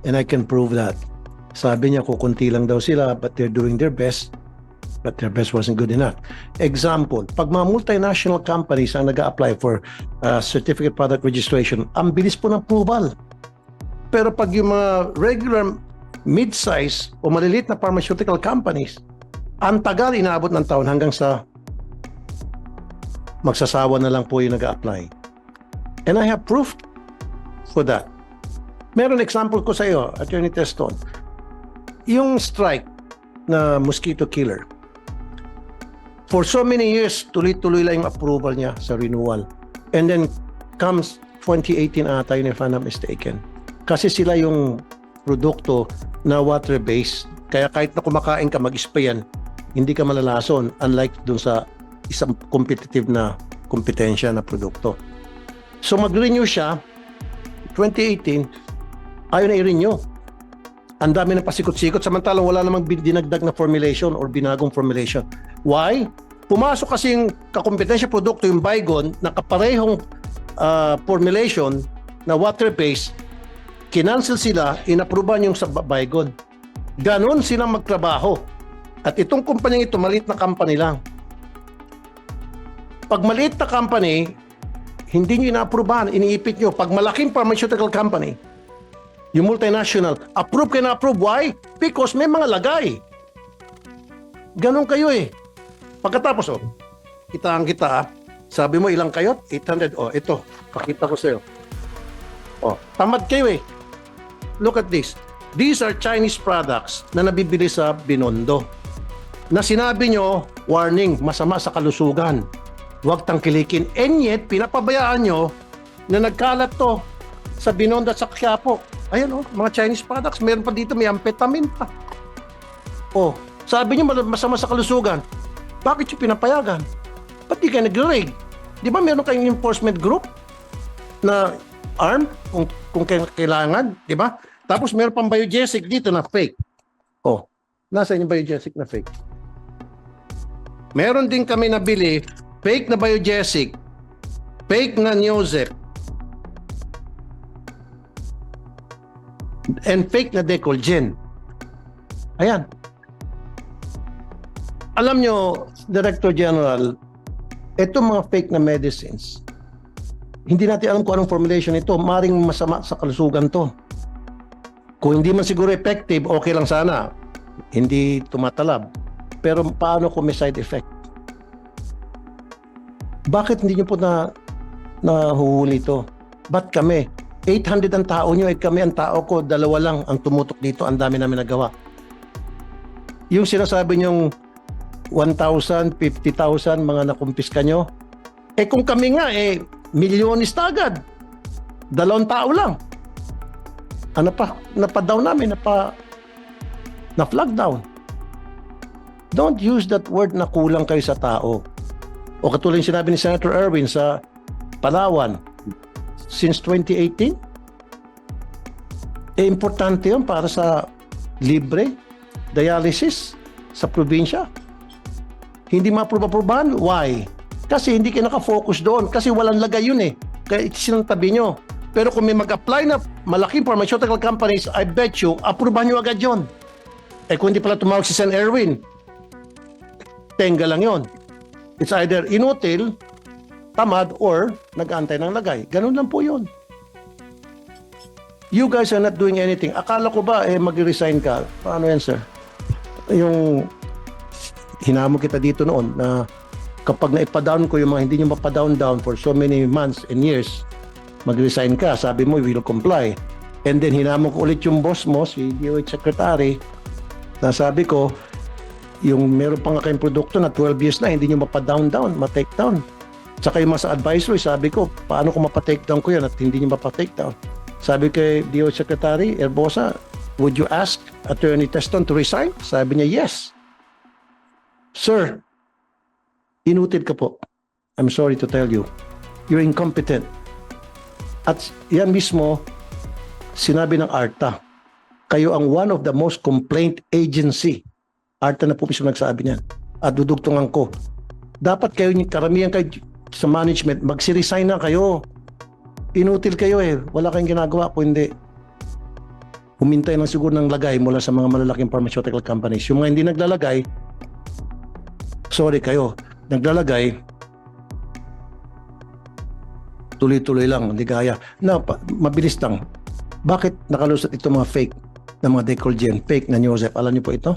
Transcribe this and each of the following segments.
And I can prove that. Sabi niya, kukunti lang daw sila, but they're doing their best. But their best wasn't good enough. Example, pag mga multinational companies ang nag-a-apply for certificate product registration, ang bilis po ng approval. Pero pag yung mga regular mid-size o maliliit na pharmaceutical companies, ang tagal, inaabot ng taon hanggang sa magsasawa na lang po yung nag-a-apply. And I have proof for that. Meron example ko sa iyo, Attorney Teston. Yung strike na mosquito killer, for so many years, tuloy-tuloy lang yung approval niya sa renewal. And then comes 2018 ata yun, if I'm not mistaken. Kasi sila yung produkto na water-based. Kaya kahit na kumakain ka, mag-spray yan, hindi ka malalason. Unlike dun sa isang competitive na kompetensya na produkto. So mag-renew siya, 2018, ayaw na i-renew. Ang dami ng pasikot-sikot, samantalang wala namang dinagdag na formulation or binagong formulation. Why? Pumasok kasi yung kakompetensya produkto, yung Baygon, na kaparehong formulation na water-based, kinancel sila, inapruban yung sa Baygon. Ganon silang magtrabaho. At itong kumpanyang ito, maliit na company lang. Pag maliit na company, hindi nyo inaaprubahan, iniipit nyo. Pag malaking pharmaceutical company, yung multinational, approve kayo na approve. Why? Because may mga lagay. Ganon kayo eh. Pagkatapos, kita, sabi mo ilang kayo? 800. Ito, pakita ko sa'yo. Tamad kayo eh. Look at this. These are Chinese products na nabibili sa Binondo. Na sinabi nyo, warning, masama sa kalusugan. Huwag tangkilikin. And yet, pinapabayaan nyo na nagkalat to sa Binondo at sa Quiapo. Ayan mga Chinese products. Meron pa dito, may amphetamine pa. Sabi nyo masama sa kalusugan. Bakit yung pinapayagan? Ba't di kayo nag-reg? Di ba meron kayong enforcement group na arm kung kailangan? Di ba? Tapos meron pang biogesic dito na fake. Nasaan yung biogesic na fake? Meron din kami nabili fake na biogesic, fake na Neozep, and fake na Decolgen. Ayan. Alam nyo, Director General, itong mga fake na medicines, hindi natin alam kung anong formulation ito. Maring masama sa kalusugan to. Kung hindi man siguro effective, okay lang sana. Hindi tumatalab. Pero paano kung may side effect? Bakit hindi nyo po nahuhuli ito? Ba't kami? 800 ang tao nyo, kami ang tao ko, 2 lang ang tumutok dito, ang dami namin nagawa. Yung sinasabi nyong 1,000, 50,000 mga nakumpiska nyo, kung kami nga, milyonis na agad. 2 tao lang. Napa-down namin, na-flag down. Don't use that word na kulang kayo sa tao. O katulad yung sinabi ni Senator Erwin sa Palawan, since 2018, importante yun para sa libre dialysis sa probinsya. Hindi ma-approve-approvehan. Why? Kasi hindi kayo nakafocus doon. Kasi walang lagay yun eh. Kaya sinantabi nyo. Pero kung may mag-apply na malaking pharmaceutical companies, I bet you, approvehan nyo agad yun. Kung hindi pala tumawag si Sen. Erwin, tenga lang yun. It's either inutil, tamad, or nag-aantay ng lagay. Ganun lang po yun. You guys are not doing anything. Akala ko ba, mag-resign ka? Paano yan, sir? Yung hinamo kita dito noon na kapag naipa-down ko yung mga hindi nyo mapadown for so many months and years, mag-resign ka. Sabi mo, we will comply. And then hinamo ko ulit yung boss mo, si DOH Secretary, na sabi ko, yung meron pa nga kayong produkto na 12 years na, hindi nyo mapadown, ma-take down. Tsaka yung mga sa advisory, sabi ko, paano ko mapatake down ko yan at hindi nyo mapatake down? Sabi kay DOH Secretary Herbosa, would you ask Attorney Teston to resign? Sabi niya, yes. Sir, inutil ka po. I'm sorry to tell you. You're incompetent. At yan mismo, sinabi ng ARTA, kayo ang one of the most complaint agency. ARTA na po mismo nagsabi niyan. At dudugtungan ko. Dapat kayo, karamihan kayo sa management, magsi-resign na kayo. Inutil kayo eh. Wala kayong ginagawa kung hindi humintay lang siguro ng lagay mula sa mga malalaking pharmaceutical companies. Yung mga hindi naglalagay, sorry kayo, naglalagay, tuloy-tuloy lang, hindi kaya. Mabilis lang. Bakit nakalusot ito mga fake na mga Decolgen, fake na Newsep? Alam niyo po ito?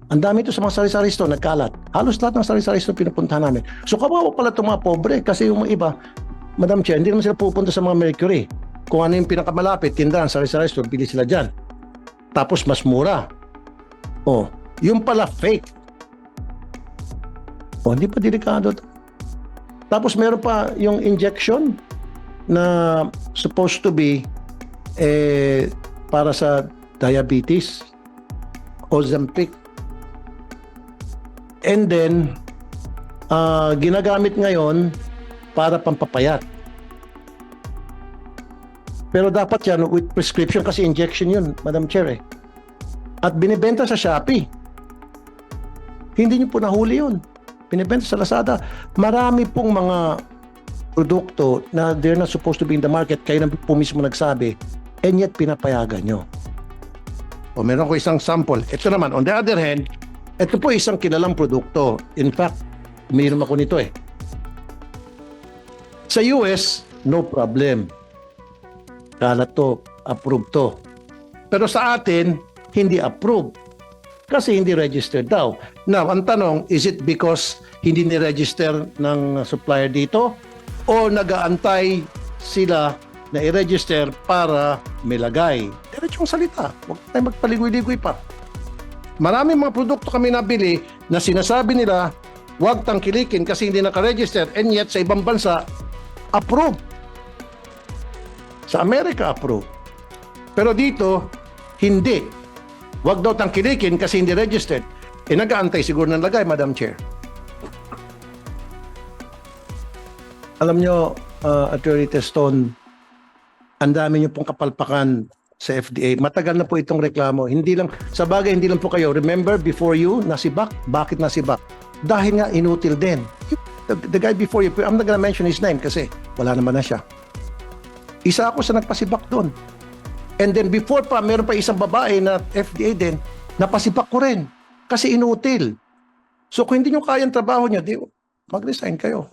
Ang dami ito sa mga sari-sari store, nagkalat. Halos lahat ng sari-sari store pinupuntahan namin. So kawawa pala itong mga pobre kasi yung mga iba, Madam Chair, hindi naman sila pupunta sa mga Mercury. Kung ano yung pinakamalapit, tindahan, sari-sari store, pili sila dyan. Tapos mas mura. Oh, yung pala fake. Oh, hindi pa delikado. Tapos meron pa yung injection na supposed to be para sa diabetes, Ozempic. And then, ginagamit ngayon para pampapayat. Pero dapat yan with prescription kasi injection yun, Madam Chair eh. At binibenta sa Shopee. Hindi nyo po nahuli yun. Binibenta sa Lazada. Marami pong mga produkto na they're not supposed to be in the market. Kayo na po mismo nagsabi. And yet pinapayagan nyo. O meron ko isang sample. Ito naman, on the other hand, ito po isang kilalang produkto. In fact, umiinom ako nito eh. Sa US, no problem. Kalat to, approved to. Pero sa atin, hindi approved. Kasi hindi registered daw. Now, ang tanong, is it because hindi ni-register ng supplier dito? O nag-aantay sila na i-register para milagay? Diretsong salita. Huwag tayo magpaligoy-ligoy pa. Maraming mga produkto kami nabili na sinasabi nila huwag tangkilikin kasi hindi naka-register and yet sa ibang bansa, approved. Sa Amerika, approved. Pero dito, hindi. Huwag daw tangkilikin kasi hindi registered. Nag-aantay siguro ng lagay, Madam Chair. Alam nyo, Attorney Teston, ang dami nyo pong kapalpakan sa FDA. Matagal na po itong reklamo. Hindi lang, sa bagay, hindi lang po kayo. Remember, before you, nasibak. Bakit nasibak? Dahil nga, inutil din. The guy before you, I'm not gonna mention his name kasi wala naman na siya. Isa ako sa nagpasibak doon. And then before pa, meron pa isang babae na FDA din, napasibak ko rin. Kasi inutil. So kung hindi nyo kayang trabaho nyo, di, mag-resign kayo.